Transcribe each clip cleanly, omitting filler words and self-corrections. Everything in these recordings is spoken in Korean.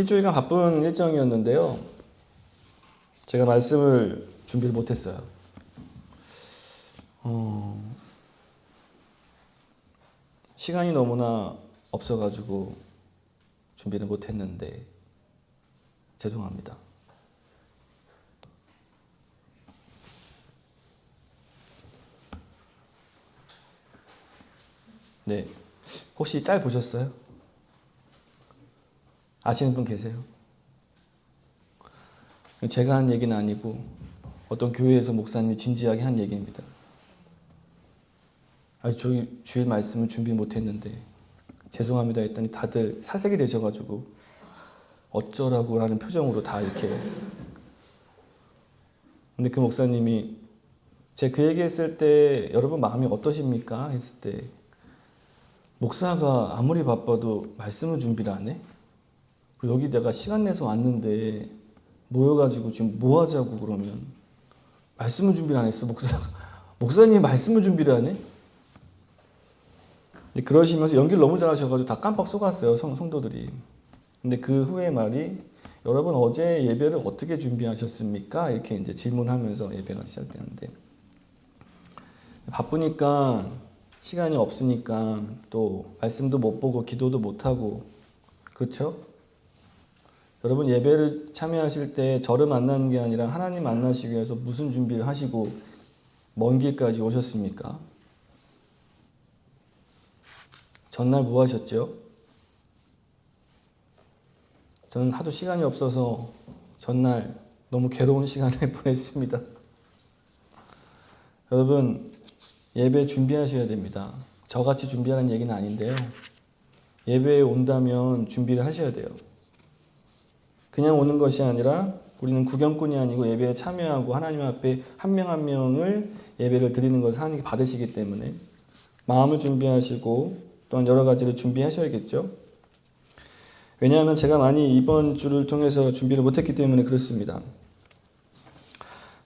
일주일간 바쁜 일정이었는데요. 제가 말씀을 준비를 못했어요. 시간이 너무나 없어가지고 준비를 못했는데 죄송합니다. 네, 혹시 짤 보셨어요? 아시는 분 계세요? 제가 한 얘기는 아니고 어떤 교회에서 목사님이 진지하게 한 얘기입니다. 저희 주일 말씀을 준비 못했는데 죄송합니다 했더니 다들 사색이 되셔가지고 어쩌라고 라는 표정으로 다 이렇게. 근데 그 목사님이 제가 그 얘기했을 때 여러분 마음이 어떠십니까? 했을 때 목사가 아무리 바빠도 말씀을 준비를 안 해? 여기 내가 시간 내서 왔는데 모여가지고 지금 뭐 하자고 그러면 말씀을 준비를 안 했어. 목사님이 말씀을 준비를 안 해? 그러시면서 연기를 너무 잘하셔가지고 다 깜빡 속았어요, 성도들이. 근데 그 후에 말이 여러분 어제 예배를 어떻게 준비하셨습니까? 이렇게 이제 질문하면서 예배가 시작되는데 바쁘니까 시간이 없으니까 또 말씀도 못 보고 기도도 못 하고 그렇죠? 여러분 예배를 참여하실 때 저를 만나는 게 아니라 하나님 만나시기 위해서 무슨 준비를 하시고 먼 길까지 오셨습니까? 전날 뭐 하셨죠? 저는 하도 시간이 없어서 전날 너무 괴로운 시간을 보냈습니다. 여러분 예배 준비하셔야 됩니다. 저같이 준비하는 얘기는 아닌데요. 예배에 온다면 준비를 하셔야 돼요. 그냥 오는 것이 아니라 우리는 구경꾼이 아니고 예배에 참여하고 하나님 앞에 한 명 한 명을 예배를 드리는 것을 하나님께 받으시기 때문에 마음을 준비하시고 또한 여러 가지를 준비하셔야겠죠. 왜냐하면 제가 많이 이번 주를 통해서 준비를 못했기 때문에 그렇습니다.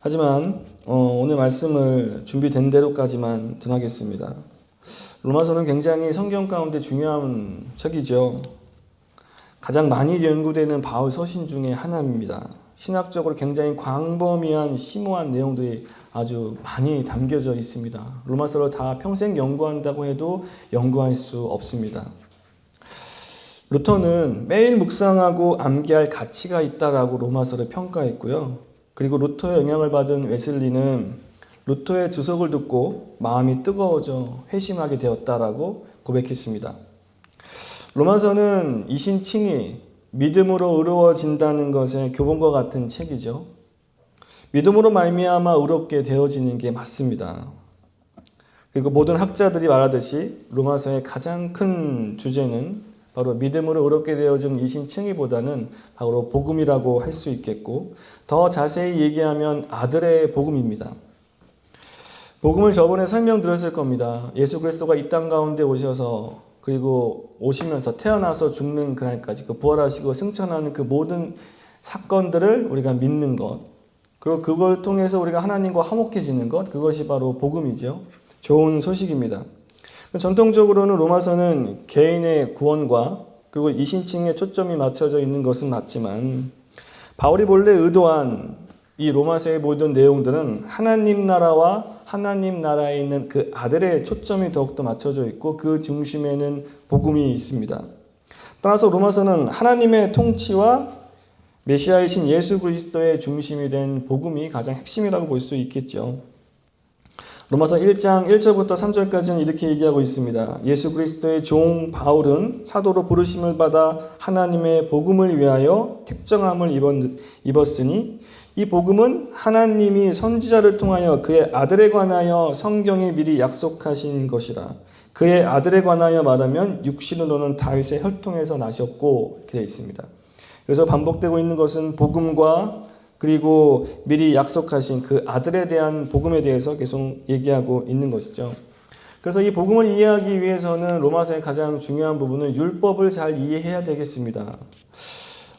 하지만 오늘 말씀을 준비된 대로까지만 전하겠습니다. 로마서는 굉장히 성경 가운데 중요한 책이죠. 가장 많이 연구되는 바울 서신 중에 하나입니다. 신학적으로 굉장히 광범위한 심오한 내용들이 아주 많이 담겨져 있습니다. 로마서를 다 평생 연구한다고 해도 연구할 수 없습니다. 루터는 매일 묵상하고 암기할 가치가 있다라고 로마서를 평가했고요. 그리고 루터의 영향을 받은 웨슬리는 루터의 주석을 듣고 마음이 뜨거워져 회심하게 되었다라고 고백했습니다. 로마서는 이신칭이 믿음으로 의로워진다는 것의 교본과 같은 책이죠. 믿음으로 말미암아 의롭게 되어지는 게 맞습니다. 그리고 모든 학자들이 말하듯이 로마서의 가장 큰 주제는 바로 믿음으로 의롭게 되어진 이신칭의보다는 바로 복음이라고 할 수 있겠고 더 자세히 얘기하면 아들의 복음입니다. 복음을 저번에 설명드렸을 겁니다. 예수 그리스도가 이 땅 가운데 오셔서 그리고 오시면서 태어나서 죽는 그날까지 그 부활하시고 승천하는 그 모든 사건들을 우리가 믿는 것 그리고 그걸 통해서 우리가 하나님과 화목해지는 것 그것이 바로 복음이죠. 좋은 소식입니다. 전통적으로는 로마서는 개인의 구원과 그리고 이신칭에 초점이 맞춰져 있는 것은 맞지만 바울이 본래 의도한 이 로마서의 모든 내용들은 하나님 나라와 하나님 나라에 있는 그 아들의 초점이 더욱더 맞춰져 있고 그 중심에는 복음이 있습니다. 따라서 로마서는 하나님의 통치와 메시아이신 예수 그리스도의 중심이 된 복음이 가장 핵심이라고 볼 수 있겠죠. 로마서 1장 1절부터 3절까지는 이렇게 얘기하고 있습니다. 예수 그리스도의 종 바울은 사도로 부르심을 받아 하나님의 복음을 위하여 택정함을 입었으니 이 복음은 하나님이 선지자를 통하여 그의 아들에 관하여 성경에 미리 약속하신 것이라. 그의 아들에 관하여 말하면 육신으로는 다윗의 혈통에서 나셨고 이렇게 되어 있습니다. 그래서 반복되고 있는 것은 복음과 그리고 미리 약속하신 그 아들에 대한 복음에 대해서 계속 얘기하고 있는 것이죠. 그래서 이 복음을 이해하기 위해서는 로마서의 가장 중요한 부분은 율법을 잘 이해해야 되겠습니다.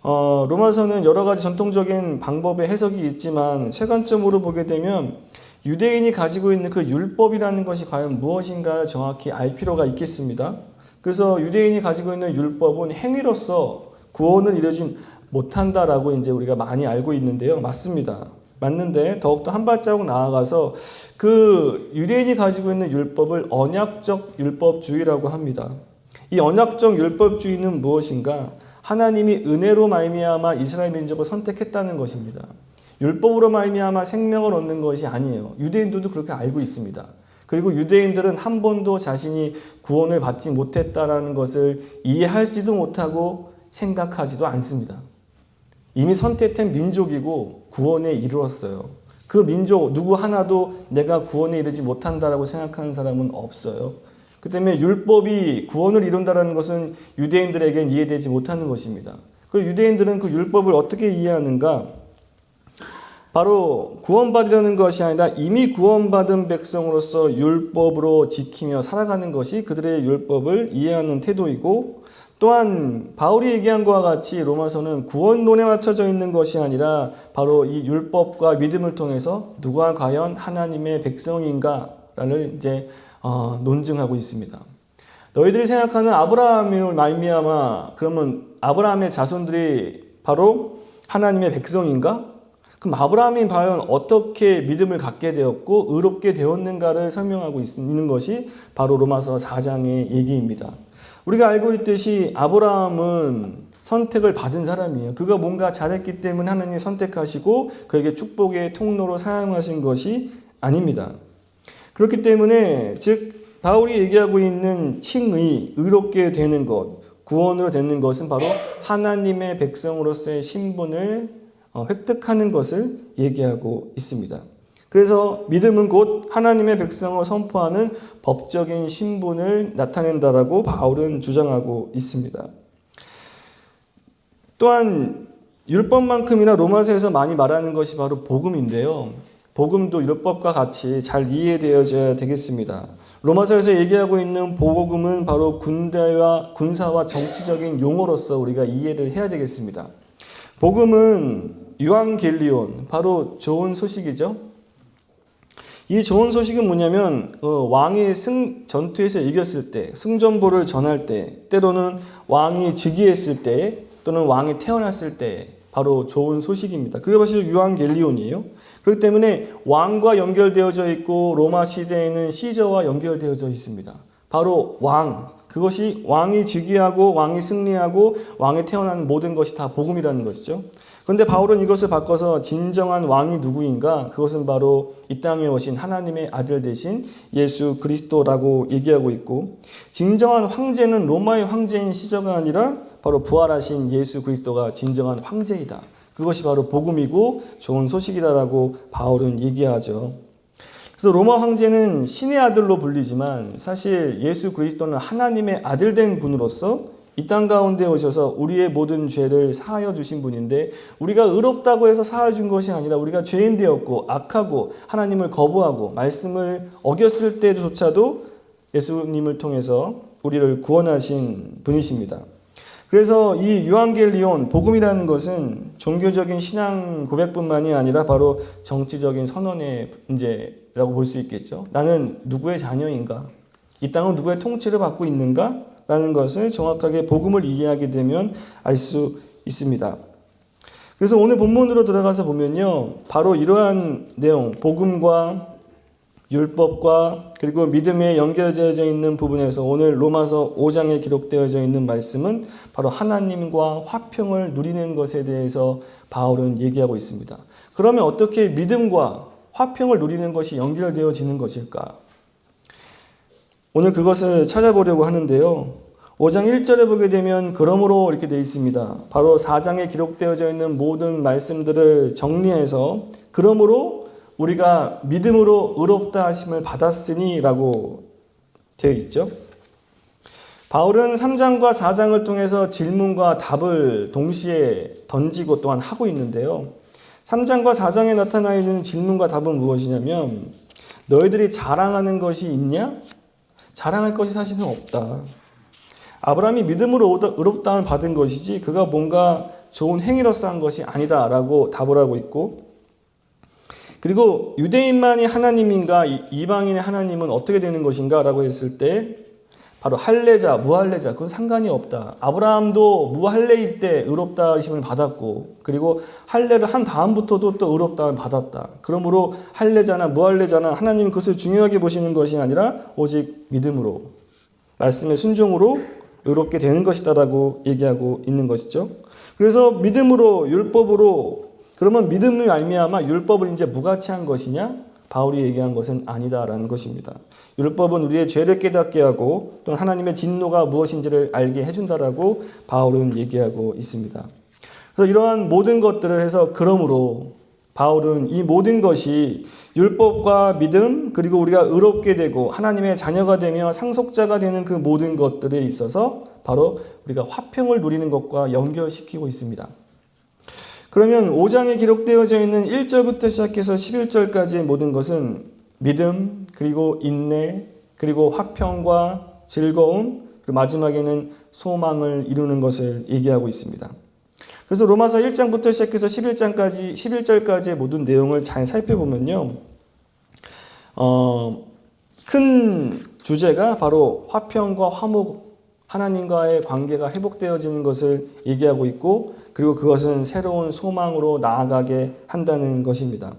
로마서는 여러 가지 전통적인 방법의 해석이 있지만 세관점으로 보게 되면 유대인이 가지고 있는 그 율법이라는 것이 과연 무엇인가 정확히 알 필요가 있겠습니다. 그래서 유대인이 가지고 있는 율법은 행위로서 구원을 이루지 못한다라고 이제 우리가 많이 알고 있는데요. 맞습니다. 맞는데 더욱더 한 발자국 나아가서 그 유대인이 가지고 있는 율법을 언약적 율법주의라고 합니다. 이 언약적 율법주의는 무엇인가? 하나님이 은혜로 말미암아 이스라엘 민족을 선택했다는 것입니다. 율법으로 말미암아 생명을 얻는 것이 아니에요. 유대인들도 그렇게 알고 있습니다. 그리고 유대인들은 한 번도 자신이 구원을 받지 못했다라는 것을 이해하지도 못하고 생각하지도 않습니다. 이미 선택된 민족이고 구원에 이르렀어요. 그 민족 누구 하나도 내가 구원에 이르지 못한다라고 생각하는 사람은 없어요. 그 때문에 율법이 구원을 이룬다는 것은 유대인들에겐 이해되지 못하는 것입니다. 그 유대인들은 그 율법을 어떻게 이해하는가? 바로 구원받으려는 것이 아니라 이미 구원받은 백성으로서 율법으로 지키며 살아가는 것이 그들의 율법을 이해하는 태도이고, 또한 바울이 얘기한 것과 같이 로마서는 구원론에 맞춰져 있는 것이 아니라 바로 이 율법과 믿음을 통해서 누가 과연 하나님의 백성인가라는 이제 논증하고 있습니다. 너희들이 생각하는 아브라함을 말미암아 그러면 아브라함의 자손들이 바로 하나님의 백성인가? 그럼 아브라함이 과연 어떻게 믿음을 갖게 되었고 의롭게 되었는가를 설명하고 있는 것이 바로 로마서 4장의 얘기입니다. 우리가 알고 있듯이 아브라함은 선택을 받은 사람이에요. 그가 뭔가 잘했기 때문에 하나님이 선택하시고 그에게 축복의 통로로 사용하신 것이 아닙니다. 그렇기 때문에 즉 바울이 얘기하고 있는 칭의, 의롭게 되는 것, 구원으로 되는 것은 바로 하나님의 백성으로서의 신분을 획득하는 것을 얘기하고 있습니다. 그래서 믿음은 곧 하나님의 백성을 선포하는 법적인 신분을 나타낸다라고 바울은 주장하고 있습니다. 또한 율법만큼이나 로마서에서 많이 말하는 것이 바로 복음인데요. 복음도 율법과 같이 잘 이해되어져야 되겠습니다. 로마서에서 얘기하고 있는 복음은 바로 군사와 정치적인 용어로서 우리가 이해를 해야 되겠습니다. 복음은 유앙겔리온, 바로 좋은 소식이죠. 이 좋은 소식은 뭐냐면 왕이 전투에서 이겼을 때, 승전보를 전할 때, 때로는 왕이 즉위했을 때, 또는 왕이 태어났을 때 바로 좋은 소식입니다. 그게 바로 유앙겔리온이에요. 그렇기 때문에 왕과 연결되어져 있고 로마 시대에는 시저와 연결되어져 있습니다. 바로 왕, 그것이 왕이 즉위하고 왕이 승리하고 왕이 태어난 모든 것이 다 복음이라는 것이죠. 그런데 바울은 이것을 바꿔서 진정한 왕이 누구인가? 그것은 바로 이 땅에 오신 하나님의 아들 되신 예수 그리스도라고 얘기하고 있고, 진정한 황제는 로마의 황제인 시저가 아니라 바로 부활하신 예수 그리스도가 진정한 황제이다. 그것이 바로 복음이고 좋은 소식이다라고 바울은 얘기하죠. 그래서 로마 황제는 신의 아들로 불리지만 사실 예수 그리스도는 하나님의 아들 된 분으로서 이 땅 가운데 오셔서 우리의 모든 죄를 사하여 주신 분인데, 우리가 의롭다고 해서 사하여 준 것이 아니라 우리가 죄인 되었고 악하고 하나님을 거부하고 말씀을 어겼을 때조차도 예수님을 통해서 우리를 구원하신 분이십니다. 그래서 이 유앙겔리온, 복음이라는 것은 종교적인 신앙 고백뿐만이 아니라 바로 정치적인 선언의 문제라고 볼 수 있겠죠. 나는 누구의 자녀인가? 이 땅은 누구의 통치를 받고 있는가? 라는 것을 정확하게 복음을 이해하게 되면 알 수 있습니다. 그래서 오늘 본문으로 들어가서 보면요, 바로 이러한 내용, 복음과 율법과 그리고 믿음에 연결되어져 있는 부분에서 오늘 로마서 5장에 기록되어져 있는 말씀은 바로 하나님과 화평을 누리는 것에 대해서 바울은 얘기하고 있습니다. 그러면 어떻게 믿음과 화평을 누리는 것이 연결되어지는 것일까? 오늘 그것을 찾아보려고 하는데요. 5장 1절에 보게 되면 그러므로 이렇게 되어 있습니다. 바로 4장에 기록되어져 있는 모든 말씀들을 정리해서 그러므로 우리가 믿음으로 의롭다 하심을 받았으니 라고 되어 있죠. 바울은 3장과 4장을 통해서 질문과 답을 동시에 던지고 또한 하고 있는데요. 3장과 4장에 나타나 있는 질문과 답은 무엇이냐면, 너희들이 자랑하는 것이 있냐? 자랑할 것이 사실은 없다. 아브라함이 믿음으로 의롭다함을 받은 것이지 그가 뭔가 좋은 행위로서 한 것이 아니다라고 답을 하고 있고, 그리고 유대인만이 하나님인가 이방인의 하나님은 어떻게 되는 것인가 라고 했을 때 바로 할례자, 무할례자, 그건 상관이 없다. 아브라함도 무할례일 때 의롭다 하심을 받았고, 그리고 할례를 한 다음부터도 또 의롭다함을 받았다. 그러므로 할례자나 무할례자나 하나님은 그것을 중요하게 보시는 것이 아니라 오직 믿음으로, 말씀의 순종으로 의롭게 되는 것이다라고 얘기하고 있는 것이죠. 그래서 믿음으로, 율법으로, 그러면 믿음을 말미암아 율법을 이제 무가치한 것이냐? 바울이 얘기한 것은 아니다라는 것입니다. 율법은 우리의 죄를 깨닫게 하고 또 하나님의 진노가 무엇인지를 알게 해준다라고 바울은 얘기하고 있습니다. 그래서 이러한 모든 것들을 해서 그러므로 바울은 이 모든 것이 율법과 믿음 그리고 우리가 의롭게 되고 하나님의 자녀가 되며 상속자가 되는 그 모든 것들에 있어서 바로 우리가 화평을 누리는 것과 연결시키고 있습니다. 그러면 5장에 기록되어져 있는 1절부터 시작해서 11절까지의 모든 것은 믿음, 그리고 인내, 그리고 화평과 즐거움, 그리고 마지막에는 소망을 이루는 것을 얘기하고 있습니다. 그래서 로마서 1장부터 시작해서 11절까지의 모든 내용을 잘 살펴보면요. 큰 주제가 바로 화평과 화목, 하나님과의 관계가 회복되어지는 것을 얘기하고 있고, 그리고 그것은 새로운 소망으로 나아가게 한다는 것입니다.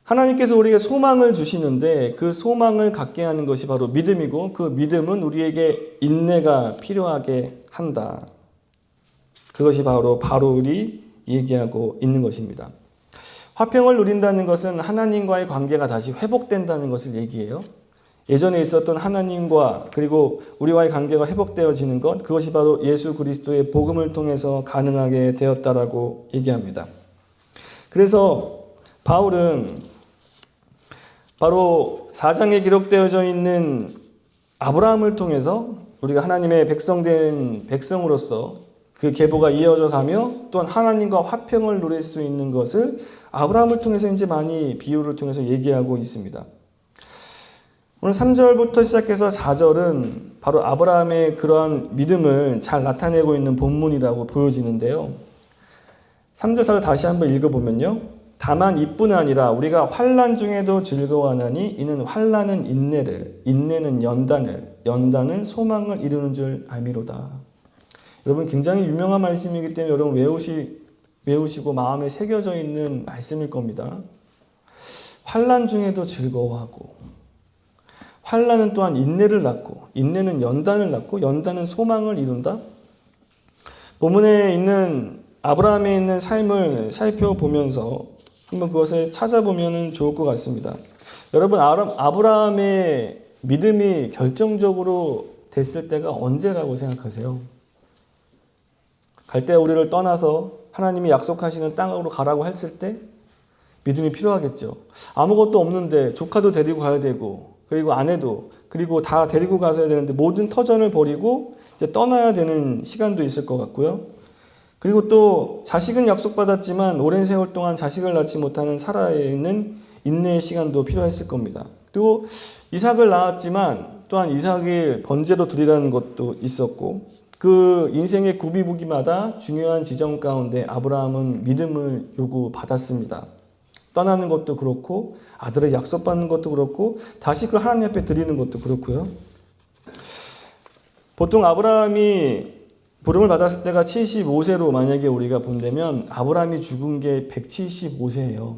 하나님께서 우리에게 소망을 주시는데 그 소망을 갖게 하는 것이 바로 믿음이고, 그 믿음은 우리에게 인내가 필요하게 한다. 그것이 바로 바울이 얘기하고 있는 것입니다. 화평을 누린다는 것은 하나님과의 관계가 다시 회복된다는 것을 얘기해요. 예전에 있었던 하나님과 그리고 우리와의 관계가 회복되어지는 것, 그것이 바로 예수 그리스도의 복음을 통해서 가능하게 되었다라고 얘기합니다. 그래서 바울은 바로 4장에 기록되어져 있는 아브라함을 통해서 우리가 하나님의 백성된 백성으로서 그 계보가 이어져 가며 또한 하나님과 화평을 누릴 수 있는 것을 아브라함을 통해서 이제 많이 비유를 통해서 얘기하고 있습니다. 오늘 3절부터 시작해서 4절은 바로 아브라함의 그러한 믿음을 잘 나타내고 있는 본문이라고 보여지는데요. 3절 4절 다시 한번 읽어보면요. 다만 이뿐 아니라 우리가 환난 중에도 즐거워하나니 이는 환난은 인내를, 인내는 연단을, 연단은 소망을 이루는 줄 알미로다. 여러분 굉장히 유명한 말씀이기 때문에 여러분 외우시고 마음에 새겨져 있는 말씀일 겁니다. 환난 중에도 즐거워하고, 환난은 또한 인내를 낳고, 인내는 연단을 낳고, 연단은 소망을 이룬다. 본문에 있는 아브라함에 있는 삶을 살펴보면서 한번 그것을 찾아보면 좋을 것 같습니다. 여러분 아브라함의 믿음이 결정적으로 됐을 때가 언제라고 생각하세요? 갈대우리를 떠나서 하나님이 약속하시는 땅으로 가라고 했을 때 믿음이 필요하겠죠. 아무것도 없는데 조카도 데리고 가야 되고, 그리고 아내도, 그리고 다 데리고 가서야 되는데 모든 터전을 버리고 이제 떠나야 되는 시간도 있을 것 같고요. 그리고 또 자식은 약속받았지만 오랜 세월 동안 자식을 낳지 못하는 사라에는 인내의 시간도 필요했을 겁니다. 그리고 이삭을 낳았지만 또한 이삭을 번제로 드리라는 것도 있었고, 그 인생의 구비무기마다 중요한 지점 가운데 아브라함은 믿음을 요구받았습니다. 떠나는 것도 그렇고, 아들을 약속받는 것도 그렇고, 다시 그 하나님 앞에 드리는 것도 그렇고요. 보통 아브라함이 부름을 받았을 때가 75세로 만약에 우리가 본다면 아브라함이 죽은 게 175세예요.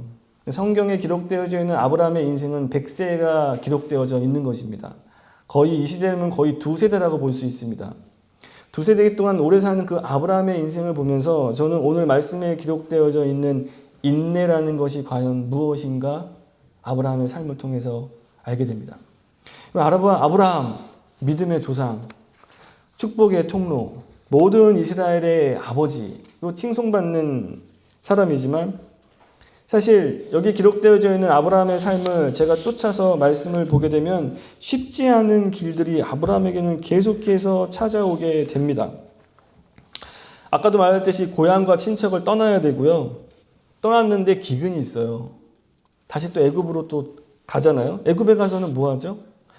성경에 기록되어져 있는 아브라함의 인생은 100세가 기록되어져 있는 것입니다. 거의 이 시대면 거의 두 세대라고 볼 수 있습니다. 두 세대 동안 오래 사는 그 아브라함의 인생을 보면서 저는 오늘 말씀에 기록되어져 있는 인내라는 것이 과연 무엇인가 아브라함의 삶을 통해서 알게 됩니다. 아브라함, 믿음의 조상, 축복의 통로, 모든 이스라엘의 아버지로 칭송받는 사람이지만 사실 여기 기록되어져 있는 아브라함의 삶을 제가 쫓아서 말씀을 보게 되면 쉽지 않은 길들이 아브라함에게는 계속해서 찾아오게 됩니다. 아까도 말했듯이 고향과 친척을 떠나야 되고요. 떠났는데 기근이 있어요. 다시 또 애굽으로 또 가잖아요. 애굽에 가서는 뭐 하죠?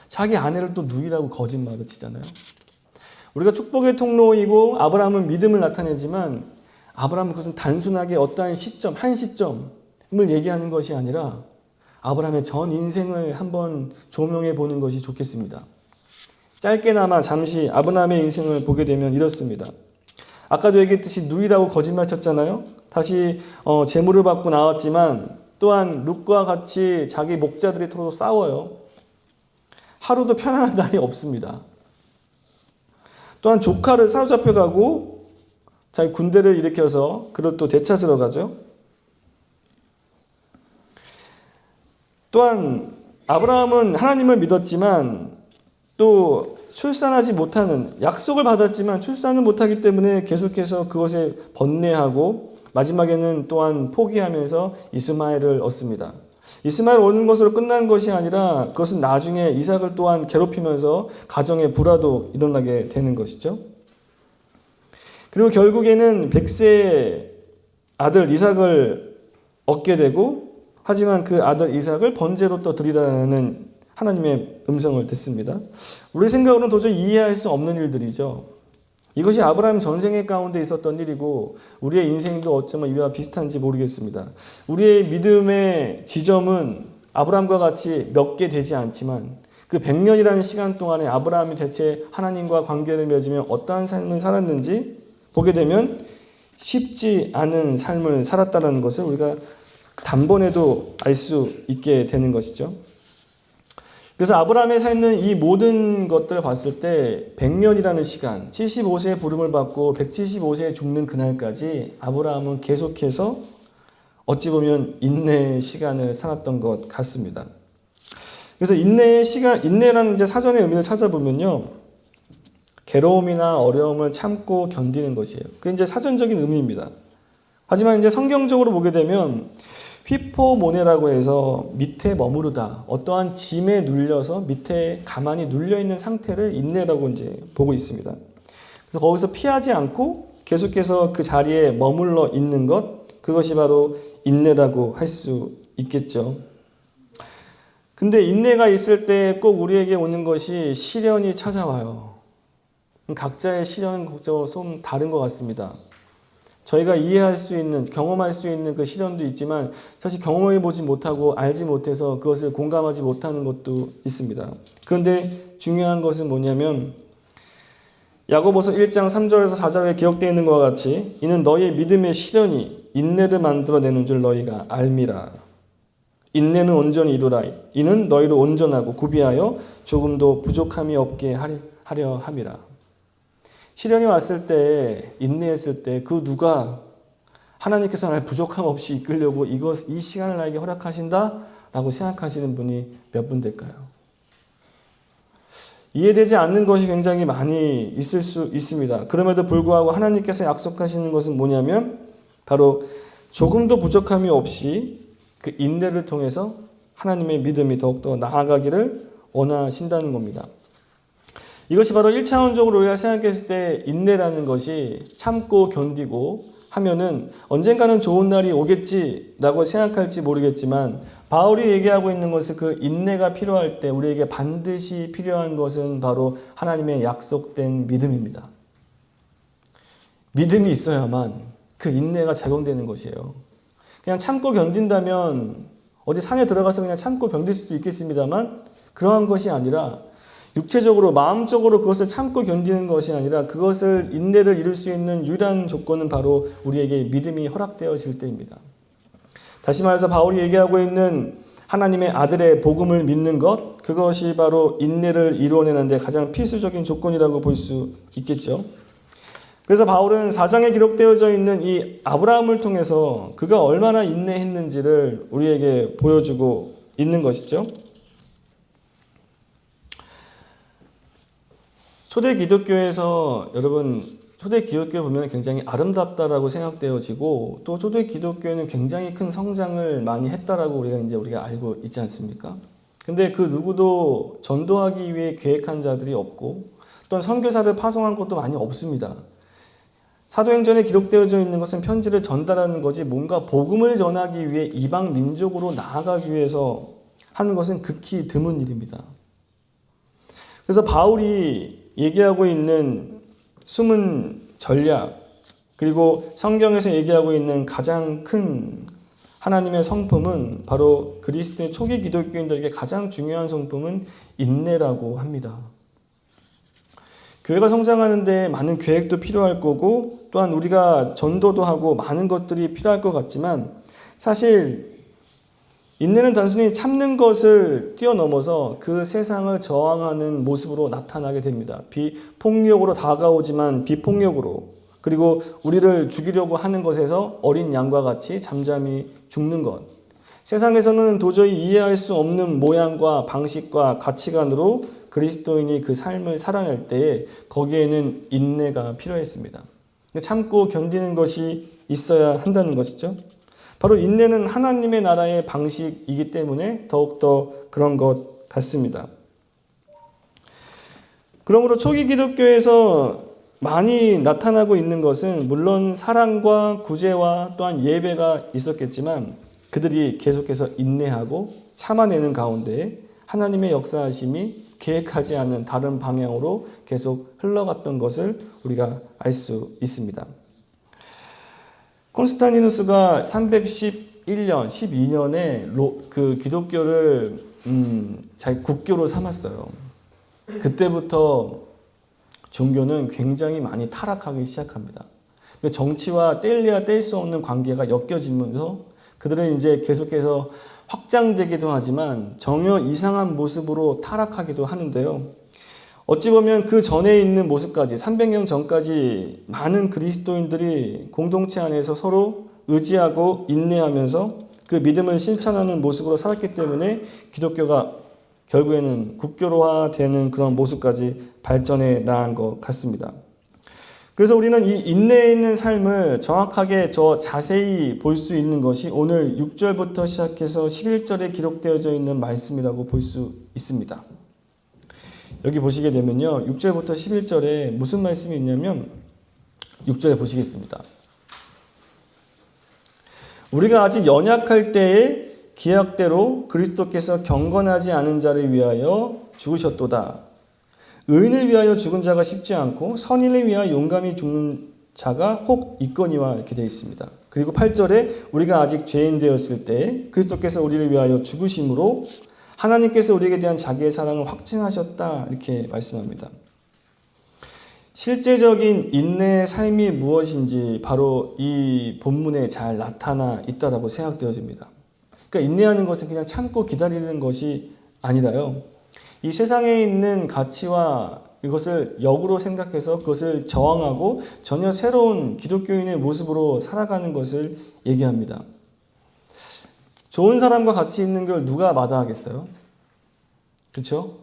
자기 아내를 또 누이라고 거짓말을 치잖아요. 우리가 축복의 통로이고 아브라함은 믿음을 나타내지만 아브라함은 그것은 단순하게 어떠한 시점, 한 시점을 얘기하는 것이 아니라 아브라함의 전 인생을 한번 조명해 보는 것이 좋겠습니다. 짧게나마 잠시 아브라함의 인생을 보게 되면 이렇습니다. 아까도 얘기했듯이 누이라고 거짓말 쳤잖아요. 다시 재물을 받고 나왔지만 또한 룻과 같이 자기 목자들이 서로 싸워요. 하루도 편안한 날이 없습니다. 또한 조카를 사로잡혀가고 자기 군대를 일으켜서 그를 또 되찾으러 가죠. 또한 아브라함은 하나님을 믿었지만 또 출산하지 못하는, 약속을 받았지만 출산을 못하기 때문에 계속해서 그것에 번뇌하고 마지막에는 또한 포기하면서 이스마엘을 얻습니다. 이스마엘 얻는 것으로 끝난 것이 아니라 그것은 나중에 이삭을 또한 괴롭히면서 가정에 불화도 일어나게 되는 것이죠. 그리고 결국에는 100세의 아들 이삭을 얻게 되고, 하지만 그 아들 이삭을 번제로 또 드리라는 하나님의 음성을 듣습니다. 우리 생각으로는 도저히 이해할 수 없는 일들이죠. 이것이 아브라함 전생의 가운데 있었던 일이고 우리의 인생도 어쩌면 이와 비슷한지 모르겠습니다. 우리의 믿음의 지점은 아브라함과 같이 몇 개 되지 않지만 그 100년이라는 시간 동안에 아브라함이 대체 하나님과 관계를 맺으며 어떠한 삶을 살았는지 보게 되면 쉽지 않은 삶을 살았다는 것을 우리가 단번에도 알 수 있게 되는 것이죠. 그래서 아브라함의 삶은 이 모든 것들을 봤을 때 100년이라는 시간, 75세의 부름을 받고 175세에 죽는 그날까지 아브라함은 계속해서 어찌 보면 인내의 시간을 살았던 것 같습니다. 그래서 인내의 시간, 인내라는 이제 사전의 의미를 찾아보면요, 괴로움이나 어려움을 참고 견디는 것이에요. 그게 이제 사전적인 의미입니다. 하지만 이제 성경적으로 보게 되면 휘포모네라고 해서 밑에 머무르다, 어떠한 짐에 눌려서 밑에 가만히 눌려있는 상태를 인내라고 이제 보고 있습니다. 그래서 거기서 피하지 않고 계속해서 그 자리에 머물러 있는 것, 그것이 바로 인내라고 할 수 있겠죠. 근데 인내가 있을 때 꼭 우리에게 오는 것이 시련이 찾아와요. 각자의 시련은 좀 다른 것 같습니다. 저희가 이해할 수 있는, 경험할 수 있는 그 시련도 있지만 사실 경험해 보지 못하고 알지 못해서 그것을 공감하지 못하는 것도 있습니다. 그런데 중요한 것은 뭐냐면 야고보서 1장 3절에서 4절에 기록되어 있는 것과 같이 이는 너희의 믿음의 시련이 인내를 만들어내는 줄 너희가 알미라. 인내는 온전히 이루라. 이는 너희를 온전하고 구비하여 조금도 부족함이 없게 하려 함이라. 시련이 왔을 때, 인내했을 때 그 누가 하나님께서 나를 부족함 없이 이끌려고 이 시간을 나에게 허락하신다? 라고 생각하시는 분이 몇 분 될까요? 이해되지 않는 것이 굉장히 많이 있을 수 있습니다. 그럼에도 불구하고 하나님께서 약속하시는 것은 뭐냐면 바로 조금도 부족함이 없이 그 인내를 통해서 하나님의 믿음이 더욱더 나아가기를 원하신다는 겁니다. 이것이 바로 1차원적으로 우리가 생각했을 때 인내라는 것이 참고 견디고 하면은 언젠가는 좋은 날이 오겠지라고 생각할지 모르겠지만 바울이 얘기하고 있는 것은 그 인내가 필요할 때 우리에게 반드시 필요한 것은 바로 하나님의 약속된 믿음입니다. 믿음이 있어야만 그 인내가 적용되는 것이에요. 그냥 참고 견딘다면 어디 산에 들어가서 그냥 참고 견딜 수도 있겠습니다만 그러한 것이 아니라 육체적으로, 마음적으로 그것을 참고 견디는 것이 아니라 그것을 인내를 이룰 수 있는 유일한 조건은 바로 우리에게 믿음이 허락되어질 때입니다. 다시 말해서 바울이 얘기하고 있는 하나님의 아들의 복음을 믿는 것, 그것이 바로 인내를 이루어내는데 가장 필수적인 조건이라고 볼 수 있겠죠. 그래서 바울은 4장에 기록되어져 있는 이 아브라함을 통해서 그가 얼마나 인내했는지를 우리에게 보여주고 있는 것이죠. 초대 기독교에서 여러분 초대 기독교에 보면 굉장히 아름답다라고 생각되어지고 또 초대 기독교에는 굉장히 큰 성장을 많이 했다라고 우리가 알고 있지 않습니까? 근데 그 누구도 전도하기 위해 계획한 자들이 없고 또한 선교사를 파송한 것도 많이 없습니다. 사도행전에 기록되어져 있는 것은 편지를 전달하는 거지 뭔가 복음을 전하기 위해 이방 민족으로 나아가기 위해서 하는 것은 극히 드문 일입니다. 그래서 바울이 얘기하고 있는 숨은 전략, 그리고 성경에서 얘기하고 있는 가장 큰 하나님의 성품은 바로 그리스도의 초기 기독교인들에게 가장 중요한 성품은 인내라고 합니다. 교회가 성장하는데 많은 계획도 필요할 거고 또한 우리가 전도도 하고 많은 것들이 필요할 것 같지만 사실 인내는 단순히 참는 것을 뛰어넘어서 그 세상을 저항하는 모습으로 나타나게 됩니다. 비폭력으로 다가오지만 비폭력으로, 그리고 우리를 죽이려고 하는 것에서 어린 양과 같이 잠잠히 죽는 것. 세상에서는 도저히 이해할 수 없는 모양과 방식과 가치관으로 그리스도인이 그 삶을 살아낼 때에 거기에는 인내가 필요했습니다. 참고 견디는 것이 있어야 한다는 것이죠. 바로 인내는 하나님의 나라의 방식이기 때문에 더욱더 그런 것 같습니다. 그러므로 초기 기독교에서 많이 나타나고 있는 것은 물론 사랑과 구제와 또한 예배가 있었겠지만 그들이 계속해서 인내하고 참아내는 가운데 하나님의 역사하심이 계획하지 않은 다른 방향으로 계속 흘러갔던 것을 우리가 알 수 있습니다. 콘스탄티누스가 311년, 12년에 그 기독교를 자기 국교로 삼았어요. 그때부터 종교는 굉장히 많이 타락하기 시작합니다. 정치와 뗄래야 뗄 수 없는 관계가 엮여지면서 그들은 이제 계속해서 확장되기도 하지만 전혀 이상한 모습으로 타락하기도 하는데요. 어찌 보면 그 전에 있는 모습까지 300년 전까지 많은 그리스도인들이 공동체 안에서 서로 의지하고 인내하면서 그 믿음을 실천하는 모습으로 살았기 때문에 기독교가 결국에는 국교로화되는 그런 모습까지 발전해 나간 것 같습니다. 그래서 우리는 이 인내에 있는 삶을 정확하게 자세히 볼 수 있는 것이 오늘 6절부터 시작해서 11절에 기록되어져 있는 말씀이라고 볼 수 있습니다. 여기 보시게 되면요. 6절부터 11절에 무슨 말씀이 있냐면 6절에 보시겠습니다. 우리가 아직 연약할 때에 기약대로 그리스도께서 경건하지 않은 자를 위하여 죽으셨도다. 의인을 위하여 죽은 자가 쉽지 않고 선인을 위하여 용감히 죽는 자가 혹 있거니와 이렇게 되어 있습니다. 그리고 8절에 우리가 아직 죄인 되었을 때 그리스도께서 우리를 위하여 죽으심으로 하나님께서 우리에게 대한 자기의 사랑을 확증하셨다 이렇게 말씀합니다. 실제적인 인내의 삶이 무엇인지 바로 이 본문에 잘 나타나 있다라고 생각되어집니다. 그러니까 인내하는 것은 그냥 참고 기다리는 것이 아니라요. 이 세상에 있는 가치와 이것을 역으로 생각해서 그것을 저항하고 전혀 새로운 기독교인의 모습으로 살아가는 것을 얘기합니다. 좋은 사람과 같이 있는 걸 누가 마다하겠어요? 그렇죠?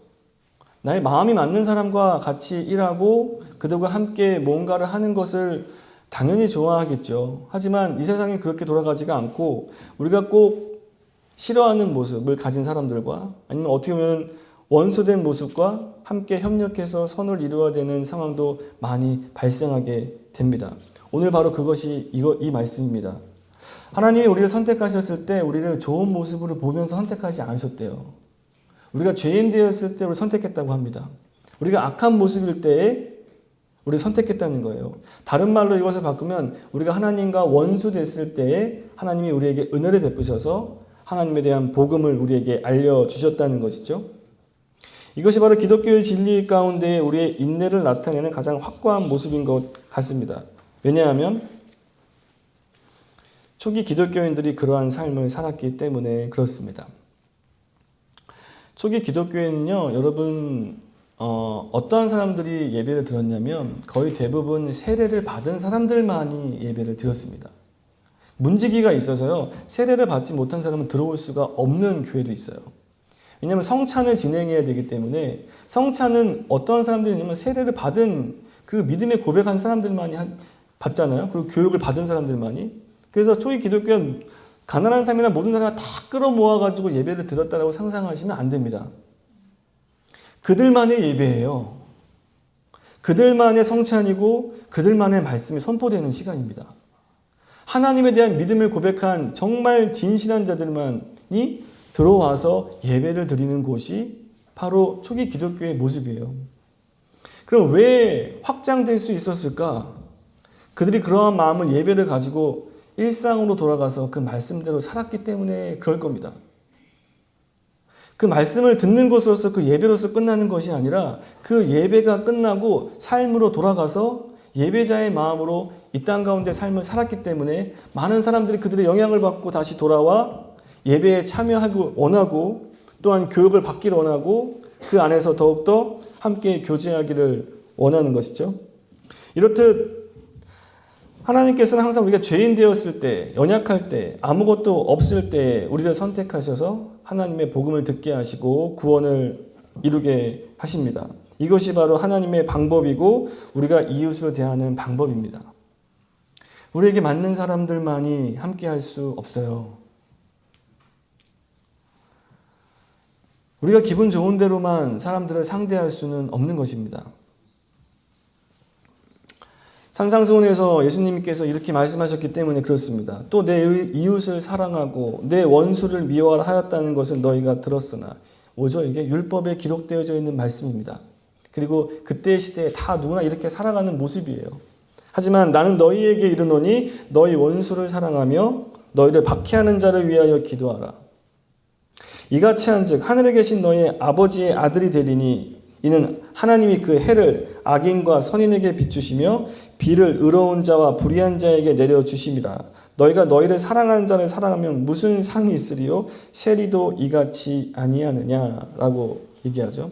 나의 마음이 맞는 사람과 같이 일하고 그들과 함께 뭔가를 하는 것을 당연히 좋아하겠죠. 하지만 이 세상이 그렇게 돌아가지가 않고 우리가 꼭 싫어하는 모습을 가진 사람들과 아니면 어떻게 보면 원수된 모습과 함께 협력해서 선을 이루어야 되는 상황도 많이 발생하게 됩니다. 오늘 바로 그것이 이 말씀입니다. 하나님이 우리를 선택하셨을 때 우리를 좋은 모습으로 보면서 선택하지 않으셨대요. 우리가 죄인 되었을 때 우리를 선택했다고 합니다. 우리가 악한 모습일 때에 우리를 선택했다는 거예요. 다른 말로 이것을 바꾸면 우리가 하나님과 원수 됐을 때에 하나님이 우리에게 은혜를 베푸셔서 하나님에 대한 복음을 우리에게 알려주셨다는 것이죠. 이것이 바로 기독교의 진리 가운데 우리의 인내를 나타내는 가장 확고한 모습인 것 같습니다. 왜냐하면 초기 기독교인들이 그러한 삶을 살았기 때문에 그렇습니다. 초기 기독교에는요, 여러분 어떠한 사람들이 예배를 드렸냐면 거의 대부분 세례를 받은 사람들만이 예배를 드렸습니다. 문지기가 있어서요, 세례를 받지 못한 사람은 들어올 수가 없는 교회도 있어요. 왜냐하면 성찬을 진행해야 되기 때문에 성찬은 어떤 사람들이 있냐면 세례를 받은 그 믿음의 고백한 사람들만이 받잖아요. 그리고 교육을 받은 사람들만이. 그래서 초기 기독교는 가난한 사람이나 모든 사람을 다 끌어모아가지고 예배를 드렸다고 상상하시면 안 됩니다. 그들만의 예배예요. 그들만의 성찬이고 그들만의 말씀이 선포되는 시간입니다. 하나님에 대한 믿음을 고백한 정말 진실한 자들만이 들어와서 예배를 드리는 곳이 바로 초기 기독교의 모습이에요. 그럼 왜 확장될 수 있었을까? 그들이 그러한 마음을 예배를 가지고 일상으로 돌아가서 그 말씀대로 살았기 때문에 그럴 겁니다. 그 말씀을 듣는 것으로서 그 예배로서 끝나는 것이 아니라 그 예배가 끝나고 삶으로 돌아가서 예배자의 마음으로 이 땅 가운데 삶을 살았기 때문에 많은 사람들이 그들의 영향을 받고 다시 돌아와 예배에 참여하고 원하고 또한 교육을 받기를 원하고 그 안에서 더욱더 함께 교제하기를 원하는 것이죠. 이렇듯 하나님께서는 항상 우리가 죄인 되었을 때, 연약할 때, 아무것도 없을 때 우리를 선택하셔서 하나님의 복음을 듣게 하시고 구원을 이루게 하십니다. 이것이 바로 하나님의 방법이고 우리가 이웃을 대하는 방법입니다. 우리에게 맞는 사람들만이 함께 할 수 없어요. 우리가 기분 좋은 대로만 사람들을 상대할 수는 없는 것입니다. 산상수훈에서 예수님께서 이렇게 말씀하셨기 때문에 그렇습니다. 또 내 이웃을 사랑하고 내 원수를 미워하라 하였다는 것을 너희가 들었으나 오죠? 이게 율법에 기록되어져 있는 말씀입니다. 그리고 그때의 시대에 다 누구나 이렇게 살아가는 모습이에요. 하지만 나는 너희에게 이르노니 너희 원수를 사랑하며 너희를 박해하는 자를 위하여 기도하라. 이같이 한즉 하늘에 계신 너희 아버지의 아들이 되리니 이는 하나님이 그 해를 악인과 선인에게 비추시며 비를 의로운 자와 불의한 자에게 내려주심이라. 너희가 너희를 사랑하는 자를 사랑하면 무슨 상이 있으리요? 세리도 이같이 아니하느냐라고 얘기하죠.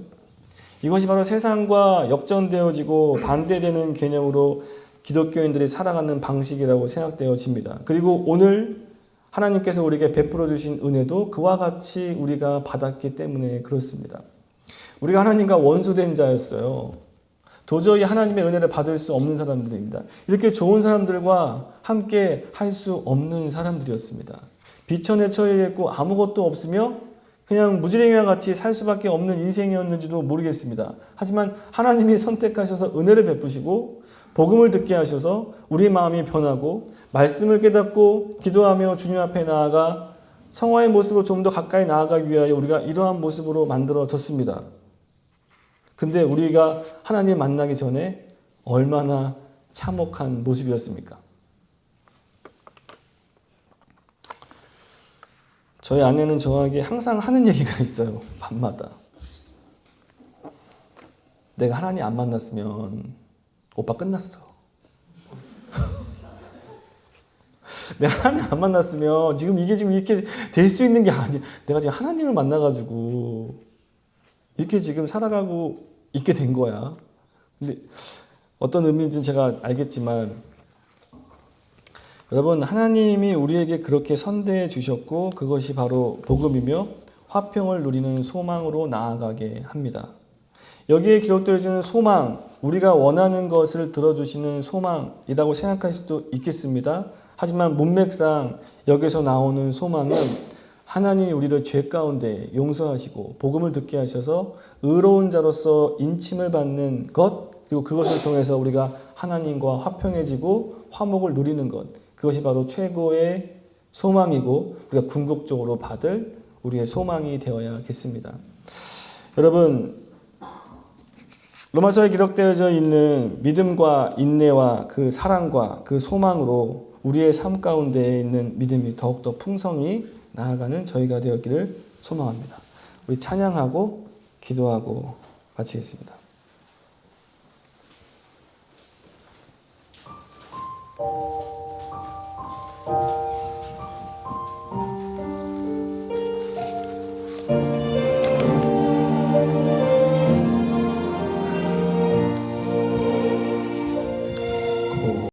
이것이 바로 세상과 역전되어지고 반대되는 개념으로 기독교인들이 살아가는 방식이라고 생각되어집니다. 그리고 오늘 하나님께서 우리에게 베풀어 주신 은혜도 그와 같이 우리가 받았기 때문에 그렇습니다. 우리가 하나님과 원수된 자였어요. 도저히 하나님의 은혜를 받을 수 없는 사람들입니다. 이렇게 좋은 사람들과 함께 할 수 없는 사람들이었습니다. 비천에 처해 있고 아무것도 없으며 그냥 무지랭이와 같이 살 수밖에 없는 인생이었는지도 모르겠습니다. 하지만 하나님이 선택하셔서 은혜를 베푸시고 복음을 듣게 하셔서 우리 마음이 변하고 말씀을 깨닫고 기도하며 주님 앞에 나아가 성화의 모습으로 좀 더 가까이 나아가기 위하여 우리가 이러한 모습으로 만들어졌습니다. 근데 우리가 하나님 만나기 전에 얼마나 참혹한 모습이었습니까? 저희 아내는 저에게 항상 하는 얘기가 있어요. 밤마다. 내가 하나님 안 만났으면 오빠 끝났어. 내가 하나님 안 만났으면 지금 이게 지금 이렇게 될 수 있는 게 아니야. 내가 지금 하나님을 만나가지고 이렇게 지금 살아가고 있게 된 거야. 근데 어떤 의미인지는 제가 알겠지만 여러분, 하나님이 우리에게 그렇게 선대해 주셨고 그것이 바로 복음이며 화평을 누리는 소망으로 나아가게 합니다. 여기에 기록되어 있는 소망, 우리가 원하는 것을 들어주시는 소망이라고 생각할 수도 있겠습니다. 하지만 문맥상 여기서 나오는 소망은 하나님이 우리를 죄 가운데 용서하시고 복음을 듣게 하셔서 의로운 자로서 인침을 받는 것, 그리고 그것을 통해서 우리가 하나님과 화평해지고 화목을 누리는 것, 그것이 바로 최고의 소망이고 우리가 궁극적으로 받을 우리의 소망이 되어야겠습니다. 여러분, 로마서에 기록되어져 있는 믿음과 인내와 그 사랑과 그 소망으로 우리의 삶 가운데 있는 믿음이 더욱더 풍성히 나아가는 저희가 되었기를 소망합니다. 우리 찬양하고 기도하고 마치겠습니다.